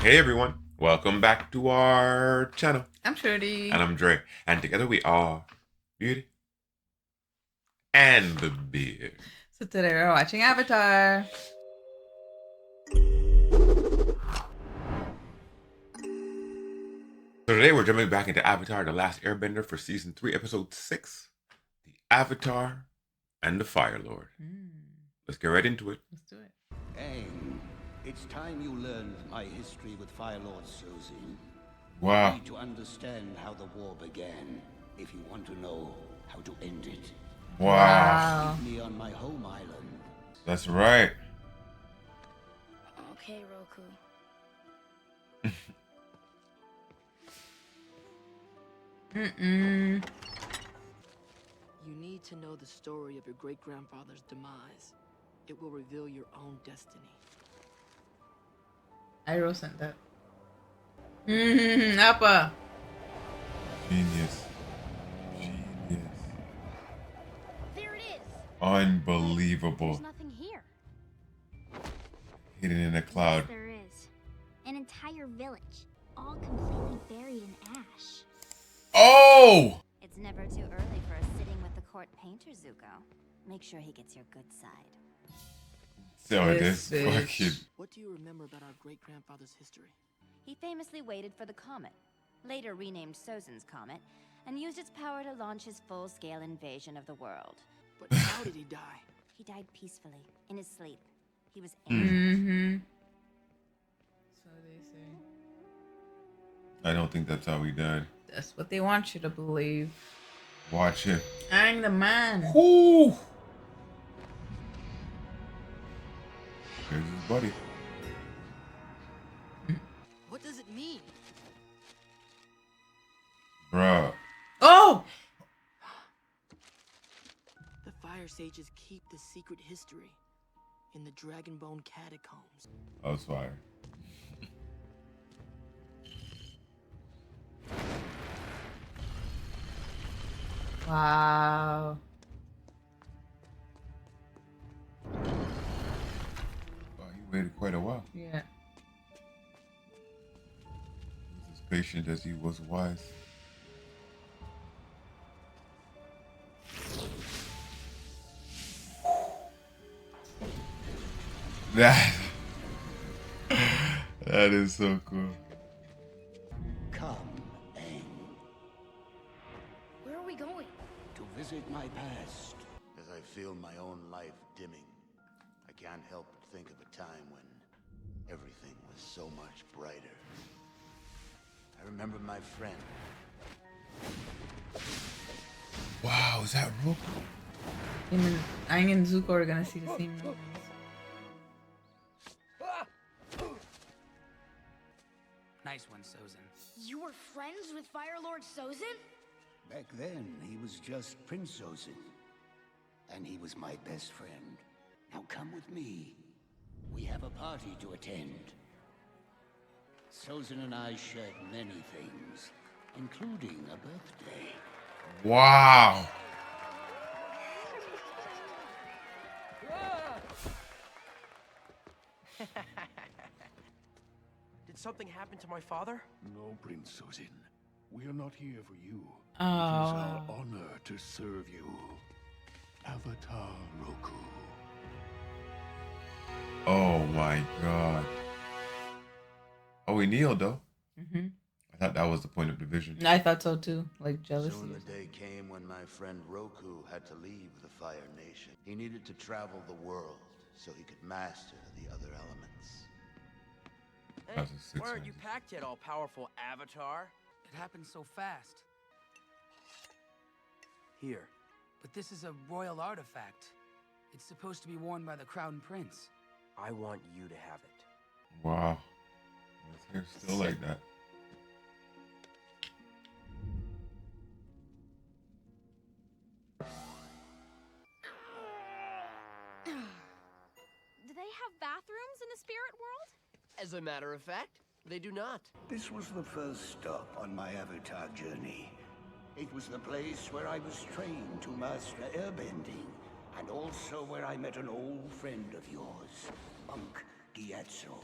Hey everyone, welcome back to our channel. I'm Shruti. And I'm Dre. And together we are Beauty and the Beard. So today we're watching Avatar. So today we're jumping back into Avatar, The Last Airbender for Season 3, Episode 6. The Avatar and the Fire Lord. Let's get right into it. Let's do it. Aang, it's time you learned my history with Fire Lord Sozin. Wow. You need to understand how the war began, if you want to know how to end it. Wow. Meet me on my home island. That's right. Okay, Roku. Mm-mm. You need to know the story of your great-grandfather's demise. It will reveal your own destiny. Iroh sent that. Appa. Genius. Genius. There it is. Unbelievable. There's nothing here. Hidden in a cloud. Yes, there is. An entire village, all completely buried in ash. Oh! It's never too early for a sitting with the court painter, Zuko. Make sure he gets your good side. So This this bitch. fucking... What do you remember about our great-grandfather's history? He famously waited for the comet, later renamed Sozin's Comet, and used its power to launch his full-scale invasion of the world. But how did he die? He died peacefully, in his sleep. He was angry. Mm-hmm. So they say. I don't think that's how he died. That's what they want you to believe. Watch it. Aang the man. Whoo! There's his buddy. What does it mean? Bruh. Oh! The Fire Sages keep the secret history in the Dragonbone catacombs. That was fire. Wow. Wow, he waited quite a while. Yeah. He was as patient as he was wise. That that is so cool. Come, Aang, Where are we going? to visit my past. As I feel my own life dimming, I can't help but think of a time when everything was so much brighter. I remember my friend. Wow, is that Roku? Him and Aang and Zuko are gonna see the same movies. Nice one, Sozin. You were friends with Fire Lord Sozin? Back then, he was just Prince Sozin. And he was my best friend. Now come with me. We have a party to attend. Sozin and I shared many things, including a birthday. Wow. Did something happen to my father? No, Prince Sozin. We are not here for you. Oh. It is our honor to serve you. Avatar Roku. Oh my god. Oh, he kneeled though. Mm-hmm. I thought that was the point of division. I thought so too. Like jealousy. Soon the day came when my friend Roku had to leave the Fire Nation. He needed to travel the world so he could master the other elements. Hey, That's a six why aren't you ones. packed yet, all-powerful Avatar? It happened so fast. Here. But this is a royal artifact. It's supposed to be worn by the Crown Prince. I want you to have it. Wow. His hair's still like that. Do they have bathrooms in the spirit world? As a matter of fact, they do not. This was the first stop on my Avatar journey. It was the place where I was trained to master airbending, and also where I met an old friend of yours, Monk Gyatso.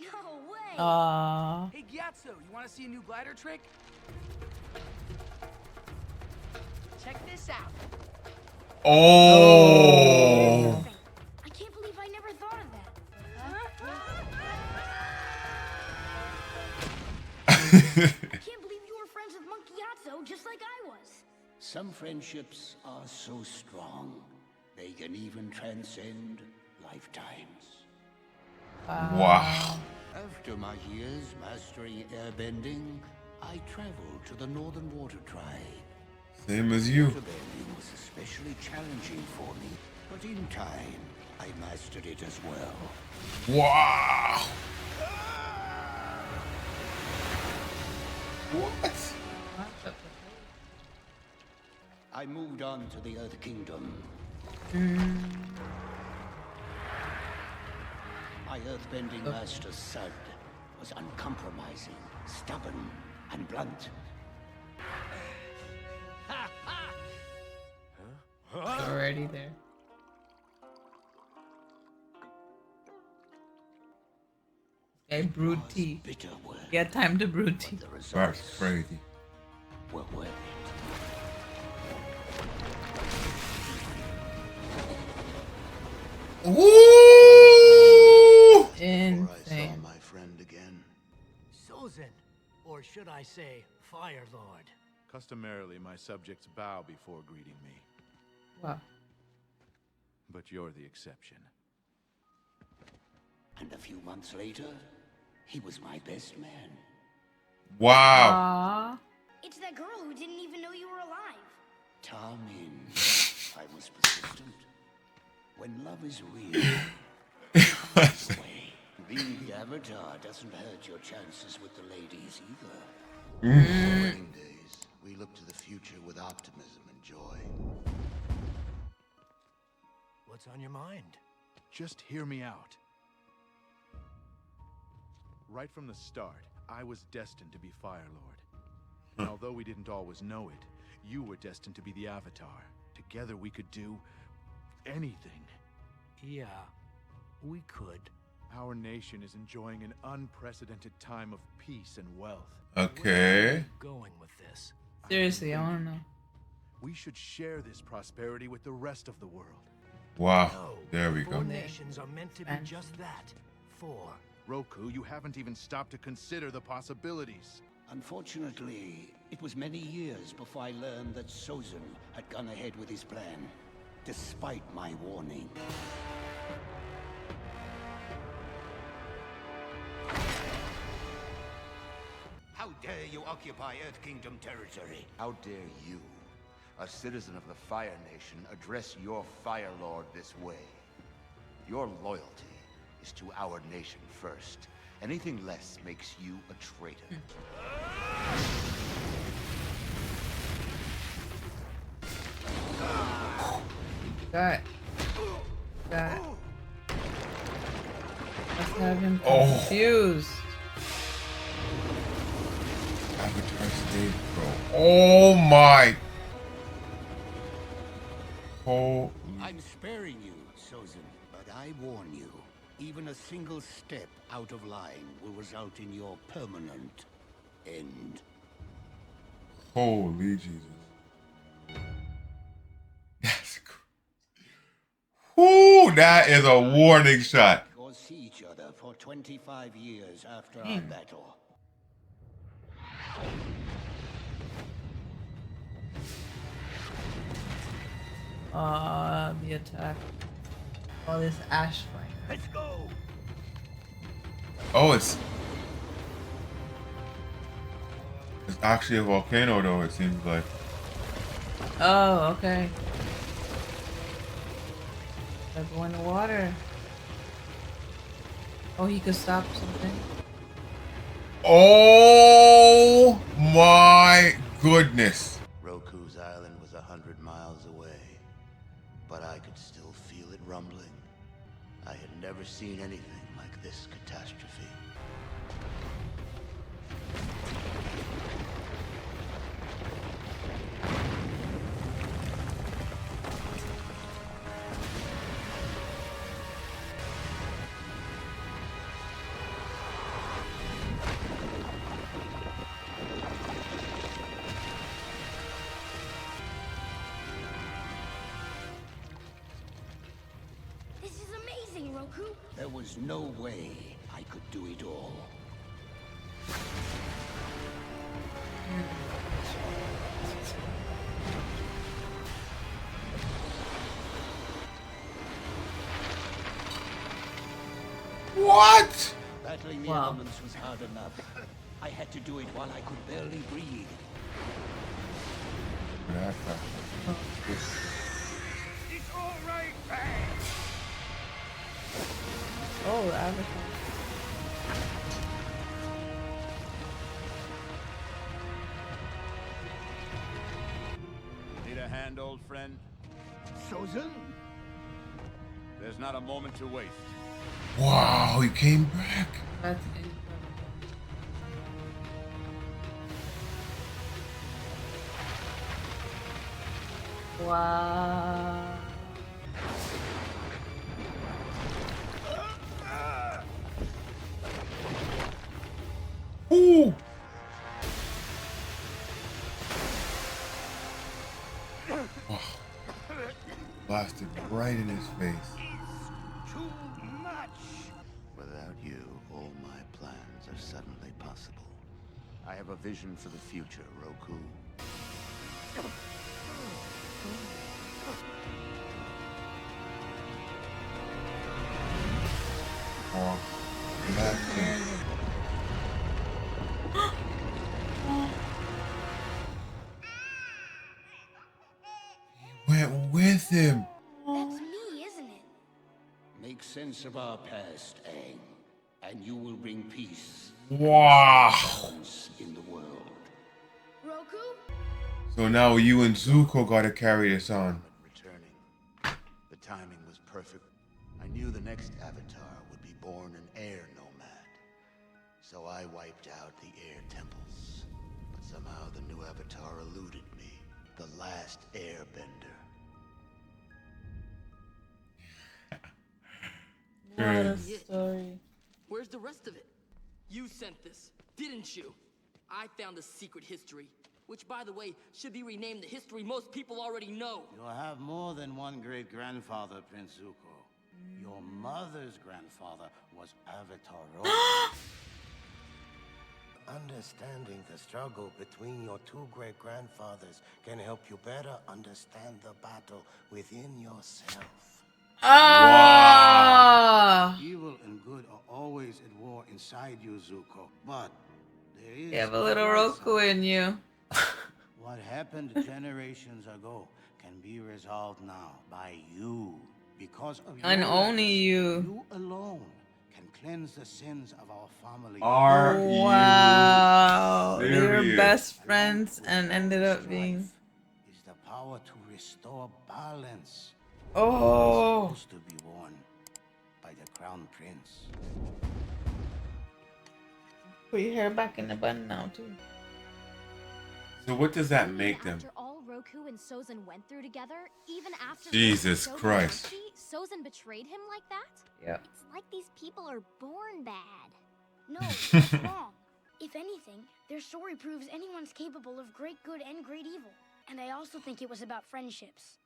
No way! Aww. Hey, Gyatso, you want to see a new glider trick? Check this out. Oh. I can't believe I never thought of that. I can't believe you were friends with Monkey Yatso just like I was. Some friendships are so strong, they can even transcend lifetimes. Wow. After my years mastering airbending, I traveled to the Northern Water Tribe. Same as you. Airbending was especially challenging for me, but in time, I mastered it as well. Wow. What? I moved on to the Earth Kingdom. My earthbending master, Sud, was uncompromising, stubborn, and blunt. Already there. Okay, brew tea. Bitter word, Yeah, time to brew tea. the results That's crazy. were worth it. Woo! Before I saw Insane. my friend again. Sozin, or should I say, Fire Lord. Customarily, my subjects bow before greeting me, Wow. but you're the exception. And a few months later, he was my best man. Wow. Aww. It's that girl who didn't even know you were alive. Tarmin, I was persistent. When love is real, way. Being the Avatar doesn't hurt your chances with the ladies either. In the wedding days, we look to the future with optimism and joy. What's on your mind? Just hear me out. Right from the start, I was destined to be Fire Lord. And although we didn't always know it, you were destined to be the Avatar. Together we could do anything. Yeah, we could. Our nation is enjoying an unprecedented time of peace and wealth. Okay. Going with this. Seriously, I wanna know. We should share this prosperity with the rest of the world. Wow. No, There we 4 go. nations are meant to be And- just that. 4. Roku, you haven't even stopped to consider the possibilities. Unfortunately, it was many years before I learned that Sozin had gone ahead with his plan, despite my warning. How dare you occupy Earth Kingdom territory? How dare you, a citizen of the Fire Nation, address your Fire Lord this way? Your loyalty is to our nation first. Anything less makes you a traitor. Got. Let's have him Oh. confused. Avatar stage bro. Oh my. Holy. I'm sparing you, Sozin, but I warn you, even a single step out of line will result in your permanent end. Holy Jesus. That's Whoo, that is a warning shot. Or see each other for 25 years after our Damn. battle. The attack. Oh, this ash fire. Let's go! Oh, it's actually a volcano though, it seems like. Oh, okay. Gotta go in the water. Oh, he could stop something. Oh my goodness. Roku's island was 100 miles away, but I could still feel it rumbling. I had never seen anything like this catastrophe. Roku? There was no way I could do it all. What? Battling the elements was hard enough. I had to do it while I could barely breathe. It's all right, Aang. Oh, Avatar. Need a hand, old friend? Sozin? There's not a moment to waste. Wow, he came back. That's incredible. Wow. Ooh. Oh. Blasted right in his face. Too much! Without you, all my plans are suddenly possible. I have a vision for the future, Roku. Oh, back in. He went with him. That's me, isn't it? Make sense of our past, Aang, and you will bring peace. Wow. Balance in the world. Roku? So now you and Zuko gotta carry this on. Returning. The timing was perfect. I knew the next Avatar would be born an air nomad. So I wiped out the air temples. But somehow the new Avatar eluded me. The last Airbender. What a story. Where's the rest of it? You sent this, didn't you? I found a secret history, which, by the way, should be renamed the history most people already know. You'll have more than one great-grandfather, Prince Zuko. Your mother's grandfather was Avatar Roku. Understanding the struggle between your two great-grandfathers can help you better understand the battle within yourself. Ah! Evil and good are always at war inside you, Zuko. But there is... You have a little Roku in you. What happened generations ago can be resolved now by you. Because of And your only legacy, you. You alone can cleanse the sins of our family. Wow. They were serious? best friends and ended up being. Is the power to restore balance. Oh. It's supposed to be won by the Crown Prince. Put your hair back in the bun now, too. So what does that make them? After all Roku and Sozin went through together, even after Jesus Sozin Christ. empty, Sozin betrayed him like that? Yeah. It's like these people are born bad. No, that's wrong. If anything, their story proves anyone's capable of great good and great evil. And I also think it was about friendships.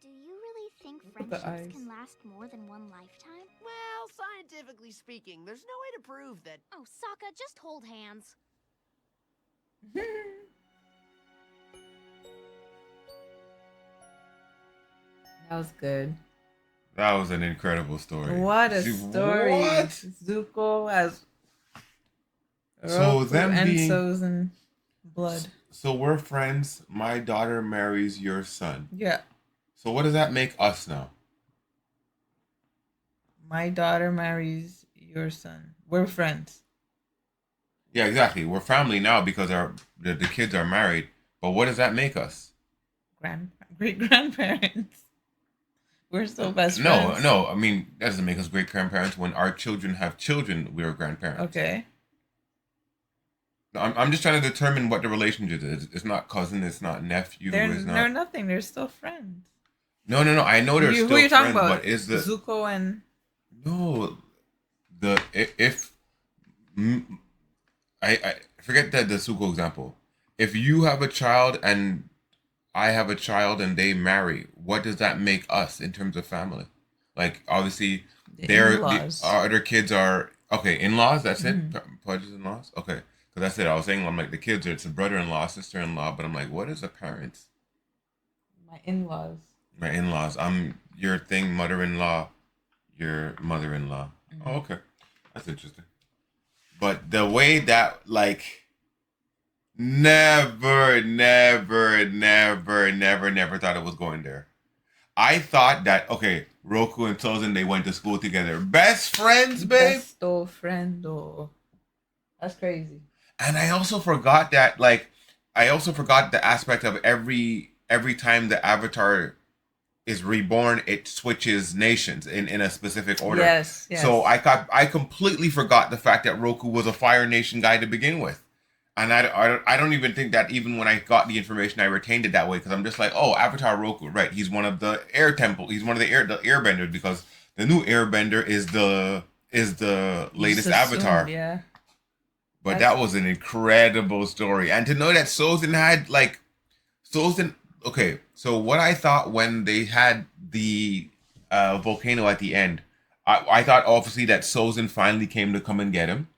Do you really think Look at the friendships eyes. can last more than one lifetime? Well, scientifically speaking, there's no way to prove that. Oh, Sokka, just hold hands. That was good. That was an incredible story. What a See, story. What? Zuko has So Roku them and being- Sozin blood. So we're friends. My daughter marries your son. Yeah. So what does that make us now? My daughter marries your son. We're friends. Yeah, exactly. We're family now because the kids are married. But what does that make us? Great grandparents. We're still best No, friends. no. I mean, that doesn't make us great grandparents. When our children have children, we're grandparents. Okay. I'm just trying to determine what the relationship is. It's not cousin. It's not nephew. They're It's not. nothing. They're still friends. No. I know they're still Who are you talking friends, about? but is the Zuko and no I forget that the Zuko example. If you have a child and I have a child and they marry, what does that make us in terms of family? Like, obviously, in-laws. The other kids are okay. In-laws. That's it. Pudge's in-laws. Okay, because that's it. I was saying I'm like the kids are. It's a brother-in-law, sister-in-law, but I'm like, what is the parents? My in-laws. My in-laws. I'm your thing, mother-in-law, your mother-in-law. Oh, okay, that's interesting. But the way that like. Never thought it was going there. I thought that, okay, Roku and Sozin, they went to school together. Best friends, babe? Besto friendo. That's crazy. And I also forgot that, like, the aspect of every time the Avatar is reborn, it switches nations in a specific order. Yes. So I completely forgot the fact that Roku was a Fire Nation guy to begin with. And I don't even think that even when I got the information, I retained it that way because I'm just like, oh, Avatar Roku, right? He's one of the Air Temple. He's one of the Airbenders because the new Airbender is the latest Avatar. Yeah. But that was an incredible story, and to know that Sozin had okay. So what I thought when they had the volcano at the end, I thought obviously that Sozin finally came to come and get him,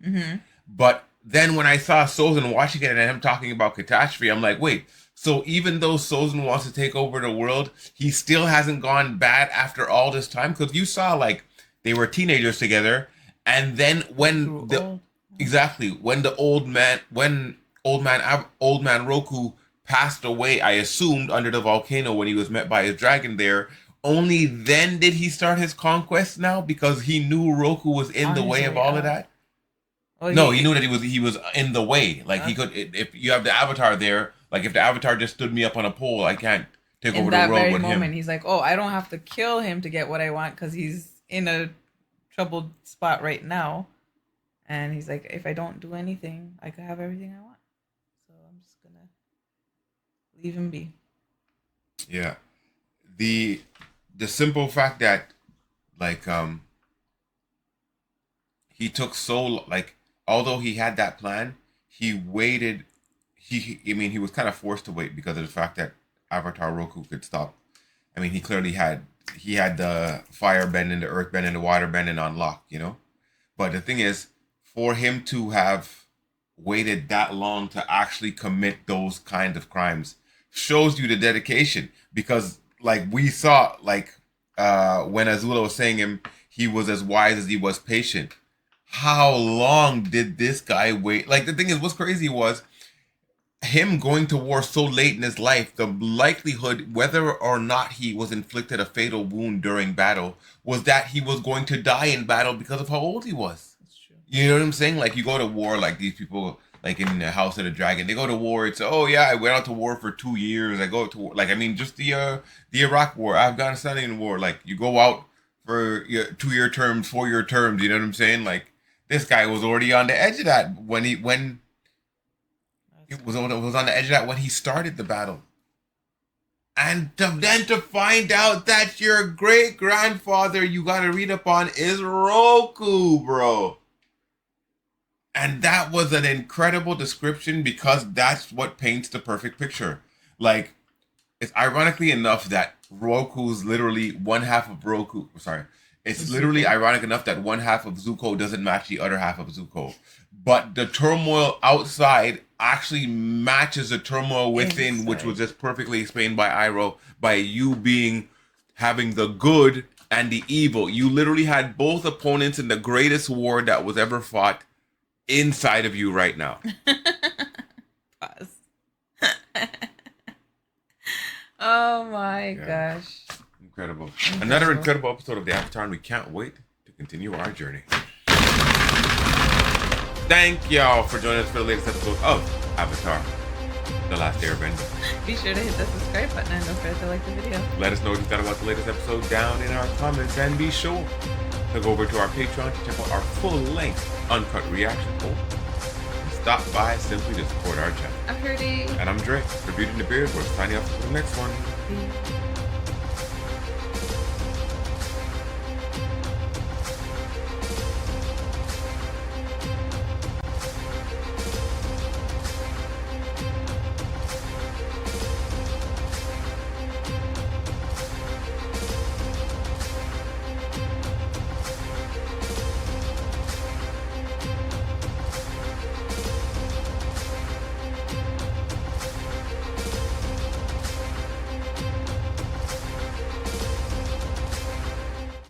but. Then when I saw Sozin watching it and him talking about catastrophe, I'm like, wait, so even though Sozin wants to take over the world, he still hasn't gone bad after all this time? Because you saw, like, they were teenagers together, and then when old man Roku passed away, I assumed under the volcano when he was met by his dragon there, only then did he start his conquest now because he knew Roku was in the way of all of that. Well, no, he knew that he was in the way. Like he could, if you have the Avatar there, like if the Avatar just stood me up on a pole, I can't take over the world with him. In that very moment, he's like, "Oh, I don't have to kill him to get what I want because he's in a troubled spot right now." And he's like, "If I don't do anything, I could have everything I want. So I'm just gonna leave him be." Yeah, the simple fact that, like, he took although he had that plan, he waited. He was kind of forced to wait because of the fact that Avatar Roku could stop. I mean, he clearly had the fire bending, the earth bending, the water bending on lock, you know? But the thing is, for him to have waited that long to actually commit those kinds of crimes shows you the dedication. Because, like, we saw, like, when Azula was saying he was as wise as he was patient. How long did this guy wait? Like, the thing is, what's crazy was him going to war so late in his life, the likelihood, whether or not he was inflicted a fatal wound during battle, was that he was going to die in battle because of how old he was. That's true. You know what I'm saying? Like, you go to war, like these people, like in the House of the Dragon, they go to war. It's, oh yeah, I went out to war for 2 years. I go to war. Like, I mean, just the Iraq war, Afghanistan war. Like, you go out for 2-year terms, 4-year terms. You know what I'm saying? Like, this guy was already on the edge of that when he started the battle. And then to find out that your great-grandfather you gotta read up on is Roku, bro. And that was an incredible description because that's what paints the perfect picture. Like, it's ironically enough that Roku's literally one half of Roku. Sorry. It's literally ironic enough that one half of Zuko doesn't match the other half of Zuko. But the turmoil outside actually matches the turmoil within, which was just perfectly explained by Iroh, by you having the good and the evil. You literally had both opponents in the greatest war that was ever fought inside of you right now. Pause. Oh my gosh. Incredible. Another incredible episode of the Avatar, and we can't wait to continue our journey. Thank y'all for joining us for the latest episode of Avatar, The Last Airbender. Be sure to hit the subscribe button and don't forget to like the video. Let us know what you thought about the latest episode down in our comments, and be sure to go over to our Patreon to check out our full-length uncut reaction poll. Stop by simply to support our channel. I'm Shruti. And I'm Dre. For Beauty and the Beard, we're signing off for the next one. Peace.